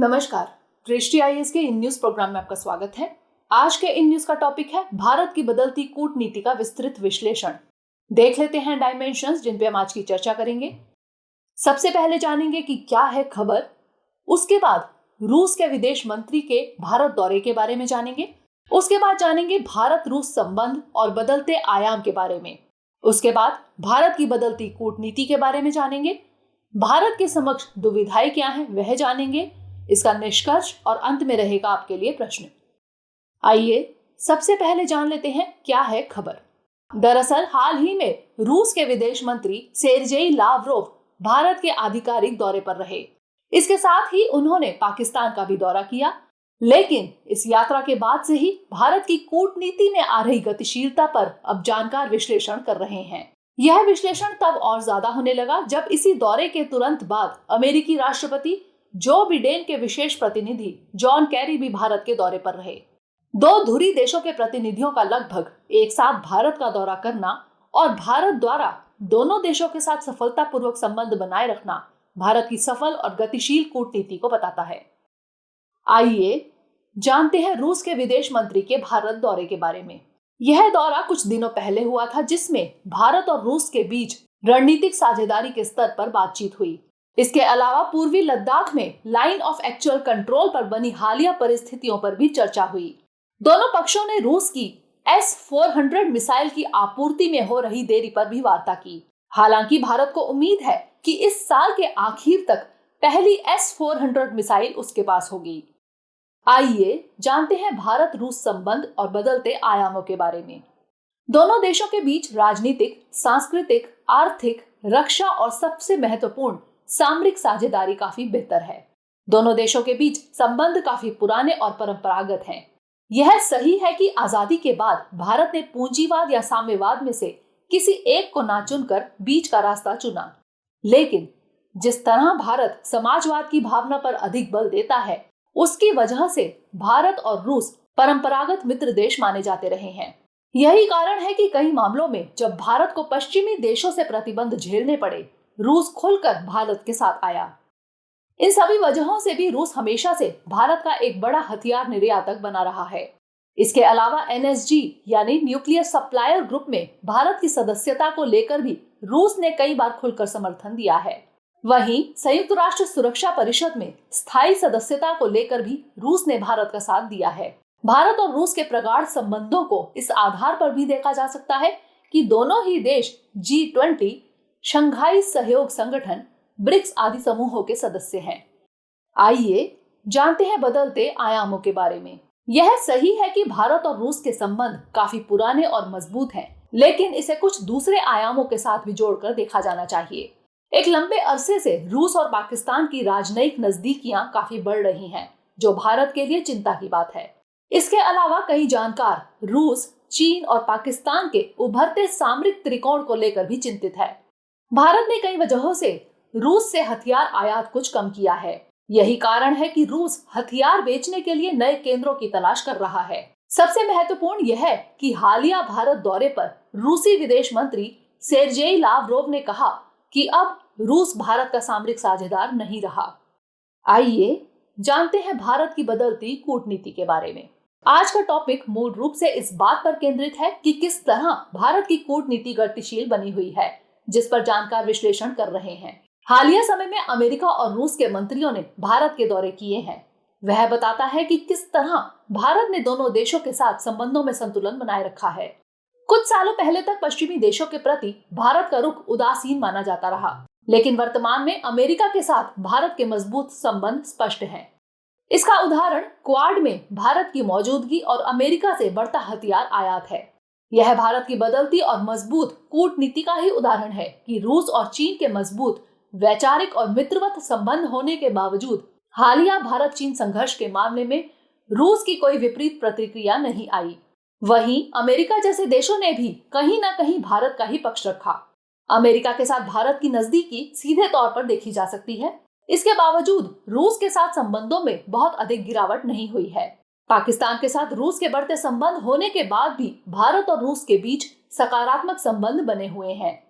नमस्कार, दृष्टि आईएएस के इन न्यूज प्रोग्राम में आपका स्वागत है। आज के इन न्यूज का टॉपिक है भारत की बदलती कूटनीति का विस्तृत विश्लेषण। देख लेते हैं डायमेंशंस जिन पे हम आज की चर्चा करेंगे। सबसे पहले जानेंगे कि क्या है खबर। उसके बाद रूस के विदेश मंत्री के भारत दौरे के बारे में जानेंगे। उसके बाद जानेंगे भारत रूस संबंध और बदलते आयाम के बारे में। उसके बाद भारत की बदलती कूटनीति के बारे में जानेंगे। भारत के समक्ष दुविधाएं क्या हैं वह जानेंगे। इसका निष्कर्ष और अंत में रहेगा आपके लिए प्रश्न। आइए सबसे पहले जान लेते हैं क्या है खबर। दरअसल हाल ही में रूस के विदेश मंत्री सेर्जेई लावरोव भारत के आधिकारिक दौरे पर रहे। इसके साथ ही उन्होंने पाकिस्तान का भी दौरा किया। लेकिन इस यात्रा के बाद से ही भारत की कूटनीति में आ रही गतिशीलता पर अब जानकार विश्लेषण कर रहे हैं। यह विश्लेषण तब और ज्यादा होने लगा जब इसी दौरे के तुरंत बाद अमेरिकी राष्ट्रपति जो बिडेन के विशेष प्रतिनिधि जॉन कैरी भी भारत के दौरे पर रहे। दो धुरी देशों के प्रतिनिधियों का लगभग एक साथ भारत का दौरा करना और भारत द्वारा दोनों देशों के साथ सफलतापूर्वक संबंध बनाए रखना भारत की सफल और गतिशील कूटनीति को बताता है। आइए जानते हैं रूस के विदेश मंत्री के भारत दौरे के बारे में। यह दौरा कुछ दिनों पहले हुआ था जिसमें भारत और रूस के बीच रणनीतिक साझेदारी के स्तर पर बातचीत हुई। इसके अलावा पूर्वी लद्दाख में लाइन ऑफ एक्चुअल कंट्रोल पर बनी हालिया परिस्थितियों पर भी चर्चा हुई। दोनों पक्षों ने रूस की S-400 मिसाइल की आपूर्ति में हो रही देरी पर भी वार्ता की। हालांकि भारत को उम्मीद है कि इस साल के आखिर तक पहली S-400 मिसाइल उसके पास होगी। आइए जानते हैं भारत रूस संबंध और बदलते आयामों के बारे में। दोनों देशों के बीच राजनीतिक, सांस्कृतिक, आर्थिक, रक्षा और सबसे महत्वपूर्ण सामरिक साझेदारी काफी बेहतर है। दोनों देशों के बीच संबंध काफी पुराने और परंपरागत हैं। यह सही है कि आजादी के बाद भारत ने पूंजीवाद या साम्यवाद में से किसी एक को ना चुनकर बीच का रास्ता चुना। लेकिन जिस तरह भारत समाजवाद की भावना पर अधिक बल देता है, उसकी वजह से भारत और रूस परंपरागत मित्र देश माने जाते रहे हैं। यही कारण है कि कई मामलों में जब भारत को पश्चिमी देशों से प्रतिबंध झेलने पड़े, रूस खुलकर भारत के साथ आया। इन सभी वजहों से भी रूस हमेशा से भारत का एक बड़ा हथियार निर्यातक बना रहा है। इसके अलावा NSG यानी न्यूक्लियर सप्लायर ग्रुप में भारत की सदस्यता को लेकर भी रूस ने कई बार खुलकर समर्थन दिया है। वहीं संयुक्त राष्ट्र सुरक्षा परिषद में स्थायी सदस्यता को लेकर भी रूस ने भारत का साथ दिया है। भारत और रूस के प्रगाढ़ संबंधों को इस आधार पर भी देखा जा सकता है कि दोनों ही देश G20, शंघाई सहयोग संगठन, ब्रिक्स आदि समूहों के सदस्य हैं। आइए जानते हैं बदलते आयामों के बारे में। यह सही है कि भारत और रूस के संबंध काफी पुराने और मजबूत हैं, लेकिन इसे कुछ दूसरे आयामों के साथ भी जोड़कर देखा जाना चाहिए। एक लंबे अरसे से रूस और पाकिस्तान की राजनयिक नजदीकियां काफी बढ़ रही हैं, जो भारत के लिए चिंता की बात है। इसके अलावा कई जानकार रूस, चीन और पाकिस्तान के उभरते सामरिक त्रिकोण को लेकर भी चिंतित है। भारत ने कई वजहों से रूस से हथियार आयात कुछ कम किया है। यही कारण है कि रूस हथियार बेचने के लिए नए केंद्रों की तलाश कर रहा है। सबसे महत्वपूर्ण यह है कि हालिया भारत दौरे पर रूसी विदेश मंत्री सेर्जेई लावरोव ने कहा कि अब रूस भारत का सामरिक साझेदार नहीं रहा। आइए जानते हैं भारत की बदलती कूटनीति के बारे में। आज का टॉपिक मूल रूप से इस बात पर केंद्रित है कि किस तरह भारत की कूटनीति गतिशील बनी हुई है, जिस पर जानकार विश्लेषण कर रहे हैं। हालिया समय में अमेरिका और रूस के मंत्रियों ने भारत के दौरे किए हैं। वह बताता है कि किस तरह भारत ने दोनों देशों के साथ संबंधों में संतुलन बनाए रखा है। कुछ सालों पहले तक पश्चिमी देशों के प्रति भारत का रुख उदासीन माना जाता रहा, लेकिन वर्तमान में अमेरिका के साथ भारत के मजबूत संबंध स्पष्ट हैं। इसका उदाहरण क्वाड में भारत की मौजूदगी और अमेरिका से बढ़ता हथियार आयात है। यह भारत की बदलती और मजबूत कूटनीति का ही उदाहरण है कि रूस और चीन के मजबूत वैचारिक और मित्रवत संबंध होने के बावजूद हालिया भारत चीन संघर्ष के मामले में रूस की कोई विपरीत प्रतिक्रिया नहीं आई। वहीं अमेरिका जैसे देशों ने भी कहीं न कहीं भारत का ही पक्ष रखा। अमेरिका के साथ भारत की नजदीकी सीधे तौर पर देखी जा सकती है। इसके बावजूद रूस के साथ संबंधों में बहुत अधिक गिरावट नहीं हुई है। पाकिस्तान के साथ रूस के बढ़ते संबंध होने के बाद भी भारत और रूस के बीच सकारात्मक संबंध बने हुए हैं।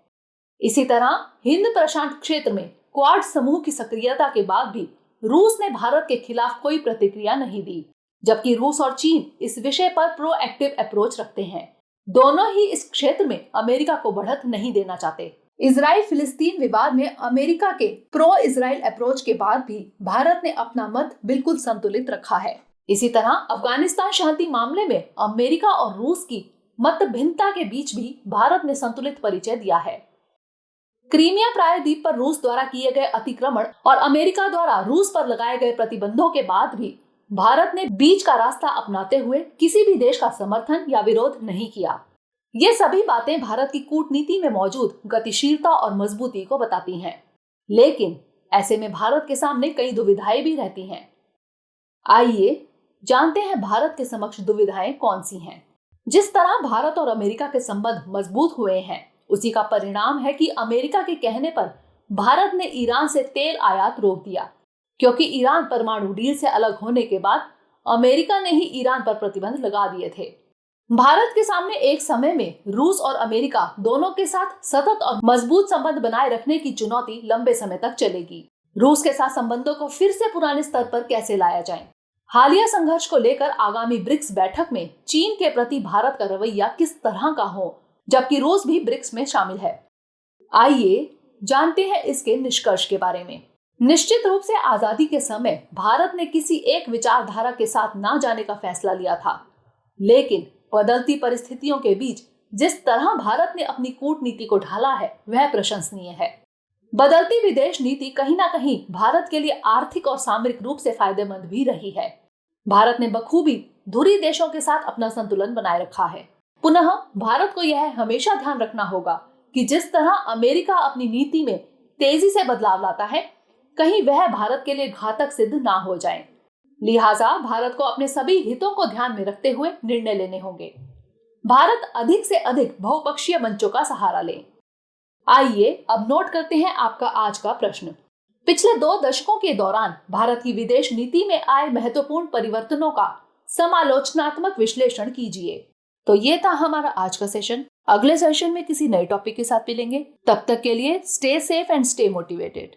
इसी तरह हिंद प्रशांत क्षेत्र में क्वाड समूह की सक्रियता के बाद भी रूस ने भारत के खिलाफ कोई प्रतिक्रिया नहीं दी, जबकि रूस और चीन इस विषय पर प्रोएक्टिव अप्रोच रखते हैं। दोनों ही इस क्षेत्र में अमेरिका को बढ़त नहीं देना चाहते। इजराइल फिलिस्तीन विवाद में अमेरिका के प्रो इजराइल अप्रोच के बाद भी भारत ने अपना मत बिल्कुल संतुलित रखा है। इसी तरह अफगानिस्तान शांति मामले में अमेरिका और रूस की मत भिन्नता के बीच भी भारत ने संतुलित परिचय दिया है। क्रीमिया प्रायद्वीप पर रूस द्वारा किए गए अतिक्रमण और अमेरिका द्वारा रूस पर लगाए गए प्रतिबंधों के बाद भी भारत ने बीच का रास्ता अपनाते हुए किसी भी देश का समर्थन या विरोध नहीं किया। ये सभी बातें भारत की कूटनीति में मौजूद गतिशीलता और मजबूती को बताती हैं। लेकिन ऐसे में भारत के सामने कई दुविधाएं भी रहती हैं। आइए जानते हैं भारत के समक्ष दुविधाएं कौन सी हैं। जिस तरह भारत और अमेरिका के संबंध मजबूत हुए हैं, उसी का परिणाम है कि अमेरिका के कहने पर भारत ने ईरान से तेल आयात रोक दिया, क्योंकि ईरान परमाणु डील से अलग होने के बाद अमेरिका ने ही ईरान पर प्रतिबंध लगा दिए थे। भारत के सामने एक समय में रूस और अमेरिका दोनों के साथ सतत और मजबूत संबंध बनाए रखने की चुनौती लंबे समय तक चलेगी। रूस के साथ संबंधों को फिर से पुराने स्तर पर कैसे लाया जाए? हालिया संघर्ष को लेकर आगामी ब्रिक्स बैठक में चीन के प्रति भारत का रवैया किस तरह का हो, जबकि रूस भी ब्रिक्स में शामिल है। आइए जानते हैं इसके निष्कर्ष के बारे में। निश्चित रूप से आजादी के समय भारत ने किसी एक विचारधारा के साथ ना जाने का फैसला लिया था, लेकिन बदलती परिस्थितियों के बीच जिस तरह भारत ने अपनी कूटनीति को ढाला है वह प्रशंसनीय है। बदलती विदेश नीति कहीं ना कहीं भारत के लिए आर्थिक और सामरिक रूप से फायदेमंद भी रही है। भारत ने बखूबी धुरी देशों के साथ अपना संतुलन बनाए रखा है। पुनः भारत को यह हमेशा ध्यान रखना होगा कि जिस तरह अमेरिका अपनी नीति में तेजी से बदलाव लाता है, कहीं वह भारत के लिए घातक सिद्ध ना हो जाए। लिहाजा भारत को अपने सभी हितों को ध्यान में रखते हुए निर्णय लेने होंगे। भारत अधिक से अधिक बहुपक्षीय मंचों का सहारा ले। आइए अब नोट करते हैं आपका आज का प्रश्न। पिछले 2 दशकों के दौरान भारत की विदेश नीति में आए महत्वपूर्ण परिवर्तनों का समालोचनात्मक विश्लेषण कीजिए। तो ये था हमारा आज का सेशन। अगले सेशन में किसी नए टॉपिक के साथ मिलेंगे। तब तक के लिए stay safe and stay motivated.